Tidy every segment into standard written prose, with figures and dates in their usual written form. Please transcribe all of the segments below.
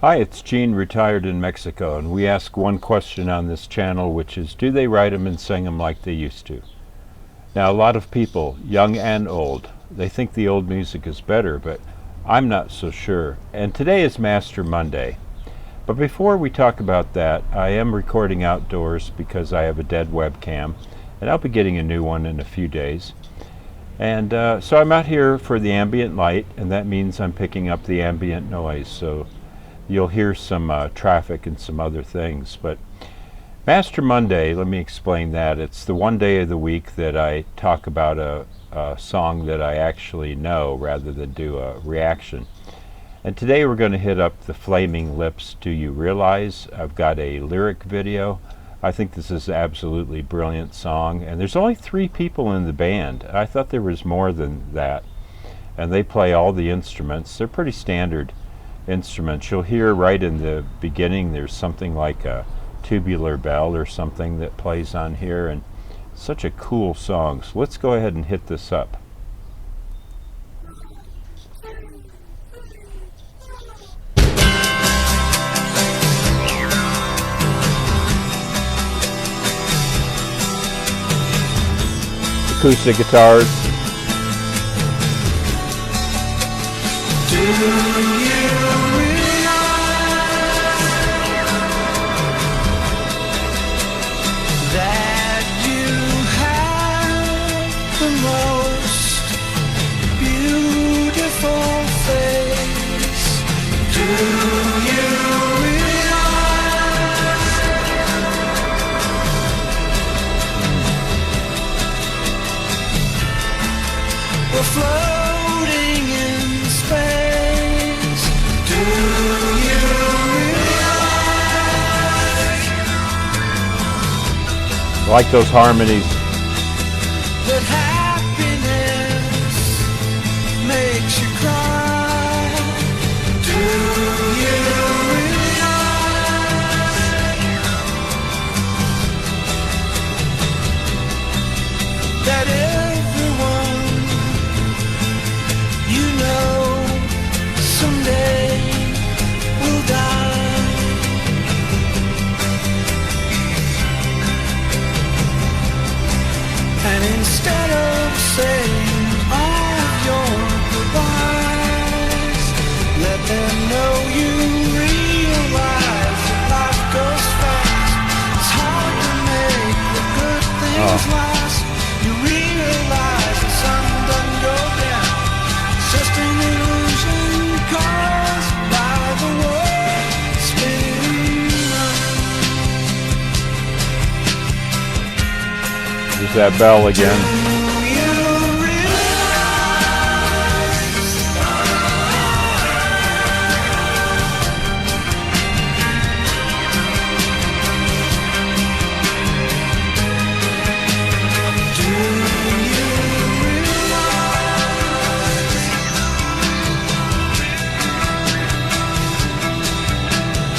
Hi, it's Gene, retired in Mexico, and we ask one question on this channel, which is, do they write them and sing them like they used to? Now, a lot of people, young and old, they think the old music is better, but I'm not so sure. And today is Master Monday. But before we talk about that, I am recording outdoors because I have a dead webcam, and I'll be getting a new one in a few days. And so I'm out here for the ambient light, and that means I'm picking up the ambient noise. So you'll hear some traffic and some other things. But Master Monday, let me explain that. It's the one day of the week that I talk about a song that I actually know rather than do a reaction. And today we're going to hit up the Flaming Lips, Do You Realize? I've got a lyric video. I think this is an absolutely brilliant song. And there's only 3 people in the band. I thought there was more than that. And they play all the instruments. They're pretty standard instruments. You'll hear right in the beginning there's something like a tubular bell or something that plays on here, and such a cool song. So let's go ahead and hit this up. Acoustic guitars. Do you that you have the most beautiful face? Do you realize we're floating in space? Do you I like those harmonies. that happiness makes you cry? Do you realize that everyone you know someday will die? And instead of saying all of your goodbyes, let them know you realize that life goes fast. It's hard to make the good things last. You realize the sun doesn't go down. It's just an illusion caused by the world spinning round. There's that bell again.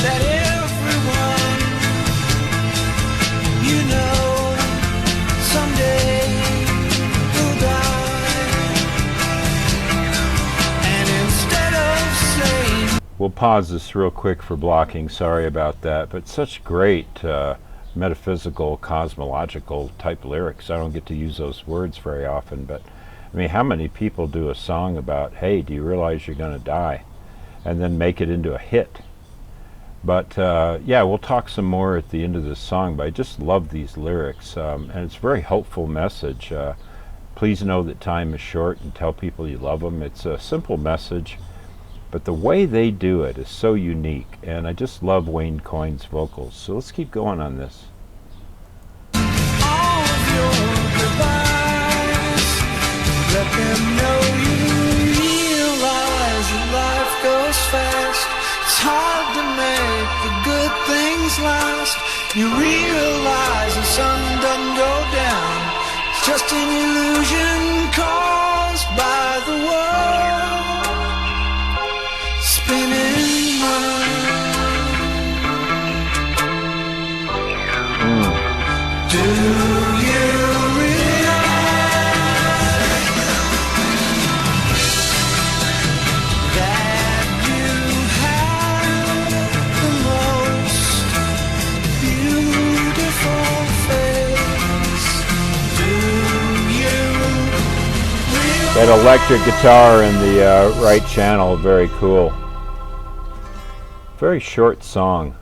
That everyone you know someday will die. And instead of saying We'll pause this real quick for blocking. Sorry about that. But such great metaphysical, cosmological type lyrics. I don't get to use those words very often, but I mean, how many people do a song about, hey, do you realize you're going to die? And then make it into a hit. But yeah, we'll talk some more at the end of this song, but I just love these lyrics. And it's a very hopeful message. Please know that time is short and tell people you love them. It's a simple message, but the way they do it is so unique. And I just love Wayne Coyne's vocals. So let's keep going on this. all of your goodbyes, let them know you realize that life goes fast. It's hard to make the good things last. You realize the sun doesn't go down. It's just an illusion caused by the world spinning round. Do you realize that you have That electric guitar in the right channel, very cool. Very short song.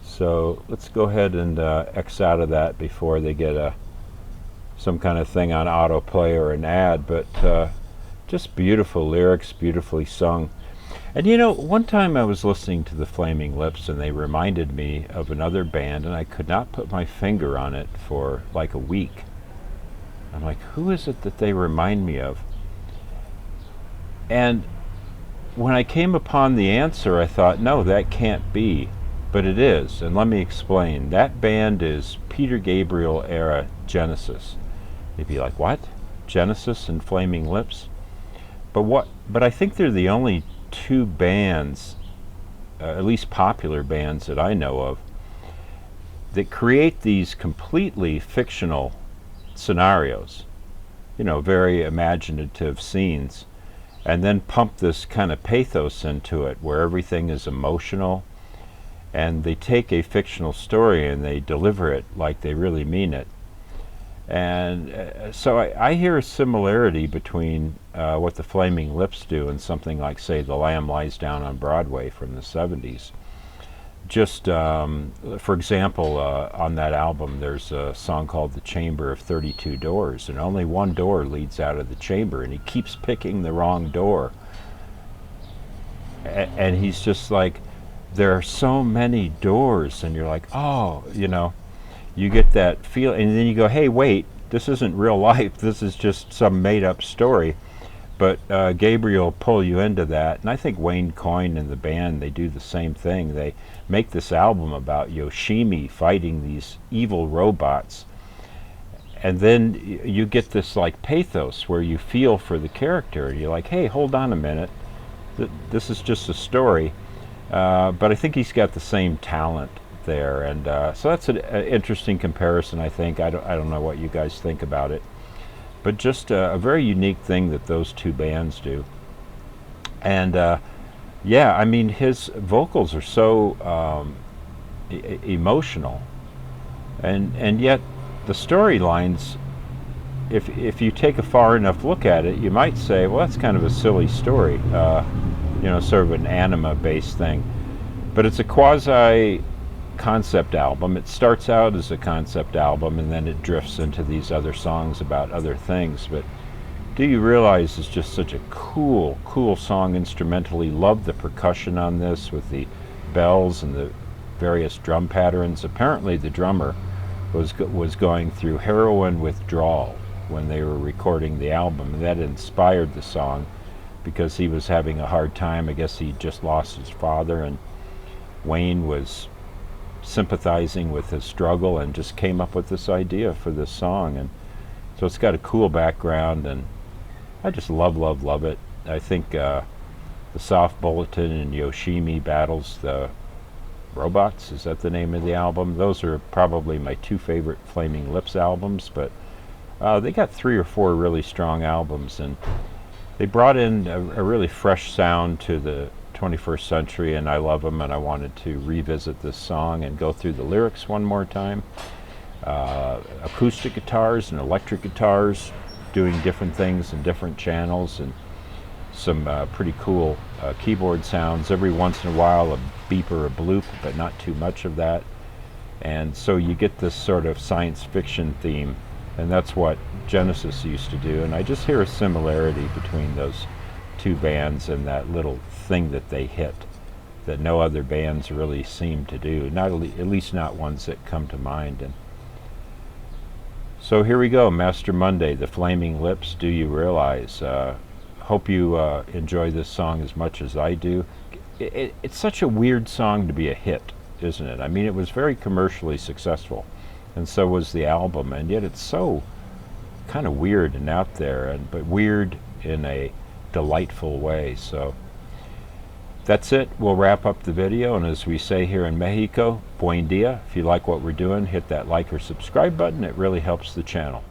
So let's go ahead and X out of that before they get some kind of thing on autoplay or an ad. But just beautiful lyrics, beautifully sung. And you know, one time I was listening to the Flaming Lips and they reminded me of another band, and I could not put my finger on it for like a week. I'm like, who is it that they remind me of? And when I came upon the answer, I thought, no, that can't be. But it is, and let me explain. That band is Peter Gabriel era Genesis. You'd be like, what? Genesis and Flaming Lips? But I think they're the only two bands, at least popular bands that I know of, that create these completely fictional scenarios, you know, very imaginative scenes, and then pump this kind of pathos into it where everything is emotional, and they take a fictional story and they deliver it like they really mean it. And so I hear a similarity between what the Flaming Lips do and something like, say, The Lamb Lies Down on Broadway from the 70s. Just, for example, on that album there's a song called The Chamber of 32 Doors, and only one door leads out of the chamber, and he keeps picking the wrong door. And he's just like, there are so many doors, and you're like, oh, you know, you get that feel, and then you go, hey, wait, this isn't real life, this is just some made-up story. But Gabriel pull you into that, and I think Wayne Coyne and the band, they do the same thing. They make this album about Yoshimi fighting these evil robots, and then you get this like pathos where you feel for the character, and you're like, hey, hold on a minute, this is just a story. But I think he's got the same talent there, and so that's an interesting comparison, I think. I don't know what you guys think about it. But just a very unique thing that those two bands do. And yeah, I mean, his vocals are so emotional, and yet the storylines, if you take a far enough look at it, you might say, well, that's kind of a silly story, you know, sort of an anima-based thing. But it's a quasi concept album. It starts out as a concept album, and then it drifts into these other songs about other things. But Do You Realize is just such a cool song instrumentally. Love the percussion on this with the bells and the various drum patterns. Apparently the drummer was going through heroin withdrawal when they were recording the album, and that inspired the song because he was having a hard time. I guess he just lost his father, and Wayne was sympathizing with his struggle and just came up with this idea for this song. And so it's got a cool background, and I just love it. I think the Soft Bulletin and Yoshimi battles the robots, is that the name of the album? Those are probably my two favorite Flaming Lips albums, but they got 3 or 4 really strong albums, and they brought in a really fresh sound to the 21st century, and I love them, and I wanted to revisit this song and go through the lyrics one more time. Acoustic guitars and electric guitars doing different things in different channels, and some pretty cool keyboard sounds. Every once in a while a beep or a bloop, but not too much of that. And so you get this sort of science fiction theme, and that's what Genesis used to do. And I just hear a similarity between those two bands and that little thing that they hit that no other bands really seem to do, not at least not ones that come to mind. And so here we go, Master Monday, the Flaming Lips, Do You Realize? Hope you enjoy this song as much as I do. It's such a weird song to be a hit, isn't it? I mean, it was very commercially successful, and so was the album, and yet it's so kind of weird and out there, but weird in a delightful way. So that's it. We'll wrap up the video, and as we say here in Mexico, buen dia. If you like what we're doing, hit that like or subscribe button. It really helps the channel.